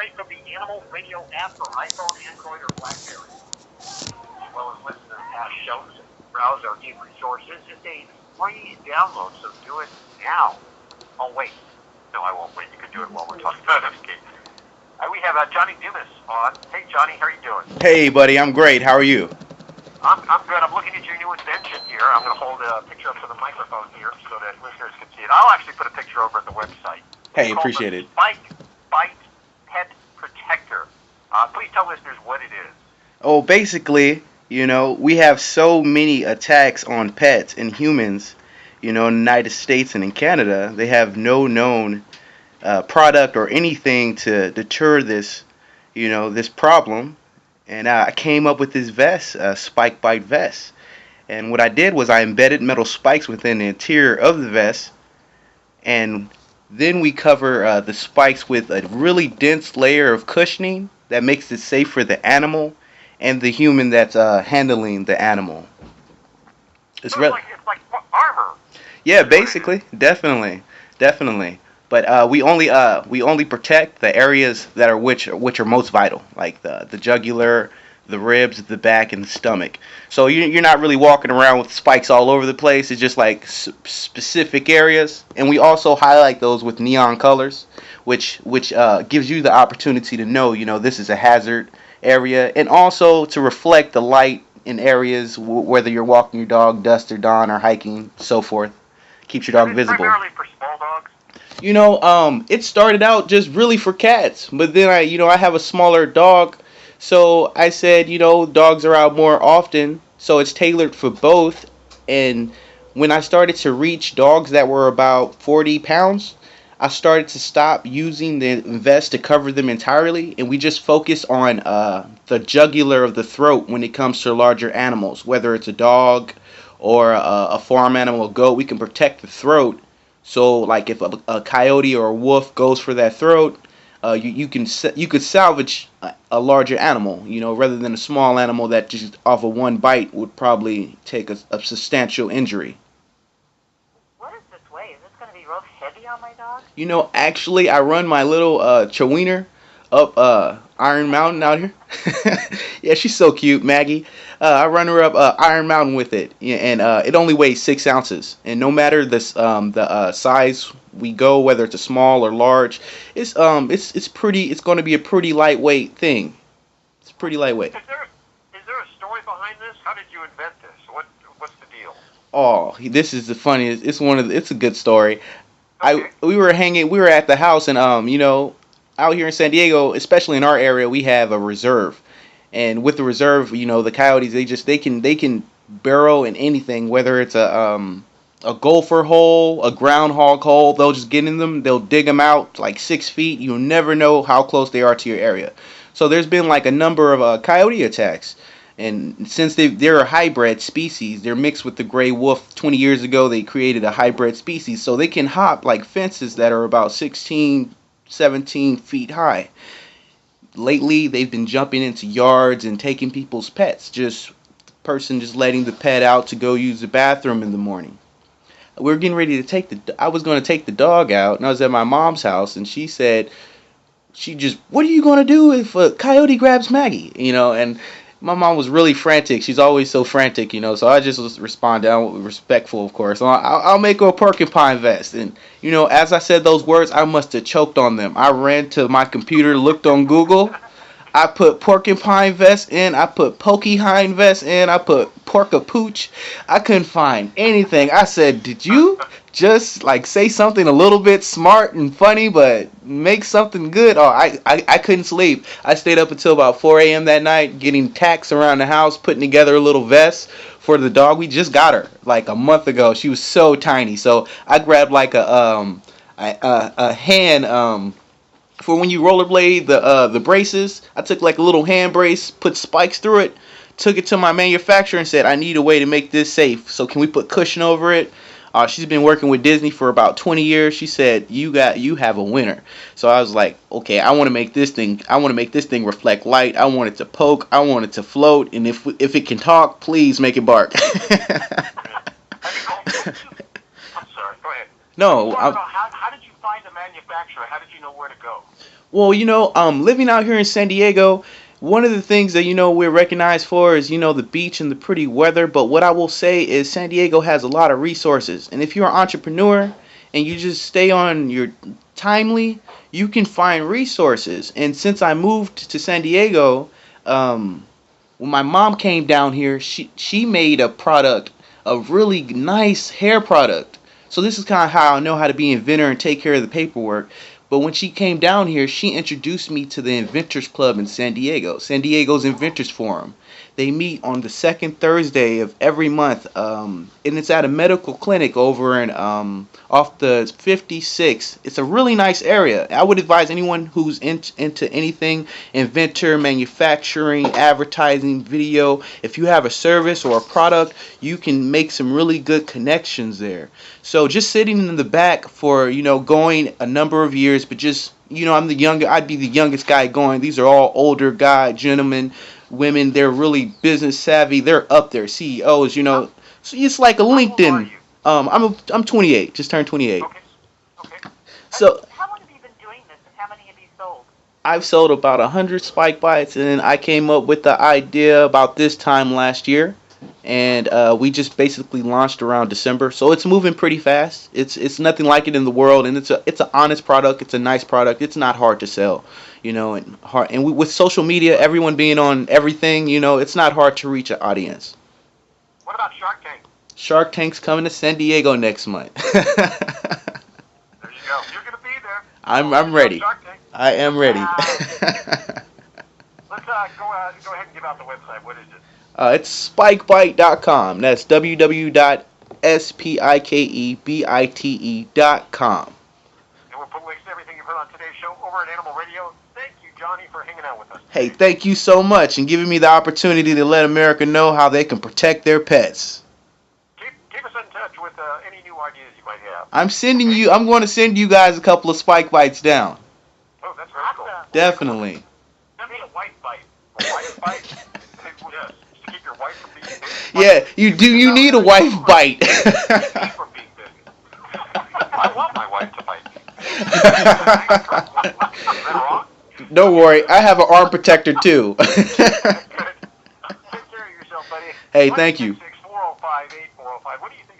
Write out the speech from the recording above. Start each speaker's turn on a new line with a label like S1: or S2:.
S1: straight from the Animal Radio app for iPhone, Android, or BlackBerry. As well as listen to past shows and browse our deep resources. It's a free download, so do it now. Oh, wait. No, I won't wait. You can do it while we're talking about it. Okay. We have Johnny Dumas on. Hey, Johnny, how are you doing?
S2: Hey, buddy, I'm great. How are you?
S1: I'm good. I'm looking at your new invention here. I'm going to hold a picture up to the microphone here so that listeners can see it. I'll actually put a picture over at the website.
S2: Hey, appreciate it.
S1: Spike Bite Pet Protector. Please tell listeners what it is.
S2: Oh, basically, we have so many attacks on pets and humans, in the United States and in Canada. They have no known product or anything to deter this, this problem. And I came up with this vest, Spike Bite vest. And what I did was I embedded metal spikes within the interior of the vest. And then we cover the spikes with a really dense layer of cushioning that makes it safe for the animal and the human that's handling the animal.
S1: It's like armor.
S2: Yeah, basically, definitely. But we only protect the areas that are which are most vital, like the jugular, the ribs, the back, and the stomach. So you're not really walking around with spikes all over the place. It's just like specific areas, and we also highlight those with neon colors, which gives you the opportunity to know, this is a hazard area, and also to reflect the light in areas whether you're walking your dog dusk or dawn or hiking, so forth. Keeps your dog visible.
S1: Primarily for small dogs.
S2: It started out just really for cats, but then I have a smaller dog, so I said, dogs are out more often, so it's tailored for both. And when I started to reach dogs that were about 40 pounds, I started to stop using the vest to cover them entirely, and we just focus on the jugular of the throat when it comes to larger animals, whether it's a dog or a farm animal, a goat. We can protect the throat. So, like if a coyote or a wolf goes for that throat, you could salvage a larger animal, rather than a small animal that just off of one bite would probably take a substantial injury.
S3: What is this weigh? Is this going to be real heavy on my dog?
S2: Actually, I run my little Chewiener up Iron Mountain out here. Yeah, she's so cute, Maggie. I run her up Iron Mountain with it, and it only weighs 6 ounces. And no matter the size we go, whether it's a small or large, it's pretty. It's going to be a pretty lightweight thing. It's pretty lightweight.
S1: Is there a story behind this? How did you invent this? What's the deal?
S2: Oh, this is the funniest. It's a good story.
S1: Okay.
S2: We were at the house, and out here in San Diego, especially in our area, we have a reserve. And with the reserve, the coyotes, they can burrow in anything, whether it's a gopher hole, a groundhog hole. They'll just get in them. They'll dig them out like 6 feet. You'll never know how close they are to your area. So there's been like a number of coyote attacks. And since they're a hybrid species, they're mixed with the gray wolf. 20 years ago, they created a hybrid species. So they can hop like fences that are about 16, 17 feet high. Lately, they've been jumping into yards and taking people's pets. Just letting the pet out to go use the bathroom in the morning. We were getting ready to I was going to take the dog out, and I was at my mom's house, and she said, what are you going to do if a coyote grabs Maggie? And my mom was really frantic. She's always so frantic, so I just responded. I'm respectful, of course. I'll make her a porcupine vest. And, as I said those words, I must have choked on them. I ran to my computer, looked on Google. I put porcupine vest in. I put pokey hind vest in. I put porcapooch. I couldn't find anything. I said, did you just say something a little bit smart and funny, but make something good? Oh, I couldn't sleep. I stayed up until about 4 a.m. that night getting tacks around the house, putting together a little vest for the dog. We just got her like a month ago. She was so tiny. So I grabbed like a hand for when you rollerblade the braces. I took like a little hand brace, put spikes through it, took it to my manufacturer and said, I need a way to make this safe. So can we put cushion over it? She's been working with Disney for about 20 years. She said, you have a winner. So I was like, okay, I want to make this thing reflect light. I want it to poke. I want it to float. And if it can talk, please make it bark.
S1: I'm sorry, go ahead.
S2: No.
S1: How did you find the manufacturer, how did you know where to go?
S2: Well, living out here in San Diego, one of the things that we're recognized for is the beach and the pretty weather. But what I will say is San Diego has a lot of resources, and if you're an entrepreneur and you just stay on your timely, you can find resources. And since I moved to San Diego, when my mom came down here, she made a product, a really nice hair product. So this is kind of how I know how to be an inventor and take care of the paperwork. But when she came down here, she introduced me to the Inventors Club in San Diego, San Diego's Inventors Forum. They meet on the second Thursday of every month, and it's at a medical clinic over in off the 56. It's a really nice area. I would advise anyone who's into anything, inventor, manufacturing, advertising, video. If you have a service or a product, you can make some really good connections there. So just sitting in the back for going a number of years, but just I'd be the youngest guy going. These are all older gentlemen, women. They're really business savvy. They're up there, CEOs. So it's like a LinkedIn. I'm 28. Just turned 28.
S1: Okay.
S2: So
S3: How long have you been doing this, and how many have you sold?
S2: I've sold about 100 spike bites, and then I came up with the idea about this time last year, and we just basically launched around December. So it's moving pretty fast. It's nothing like it in the world, and it's an honest product. It's a nice product. It's not hard to sell, with social media, everyone being on everything, it's not hard to reach an audience.
S1: What about Shark Tank?
S2: Shark Tank's coming to San Diego next month.
S1: There you go. You're going to be there.
S2: I'm ready.
S1: Shark Tank.
S2: I am ready.
S1: Let's go ahead and give out the website. What is it?
S2: It's spikebite.com. That's www.spikebite.com.
S1: And we'll put links to everything you've heard on today's show over at Animal Radio. Thank you, Johnny, for hanging out with us.
S2: Hey, thank you so much and giving me the opportunity to let America know how they can protect their pets.
S1: Keep us in touch with any new ideas you might have.
S2: I'm going to send you guys a couple of spike bites down.
S1: Oh, that's very cool.
S2: Definitely.
S1: Send me a white bite. A white bite? Yes. To keep your wife from being bitten.
S2: Yeah, you need a wife bite.
S1: Me from being bitten. I want my wife to bite me. Is that wrong?
S2: Don't worry, I have an arm protector too.
S1: Good. Take care of yourself, buddy.
S2: Hey, thank you.
S1: 405-8405. What do you think?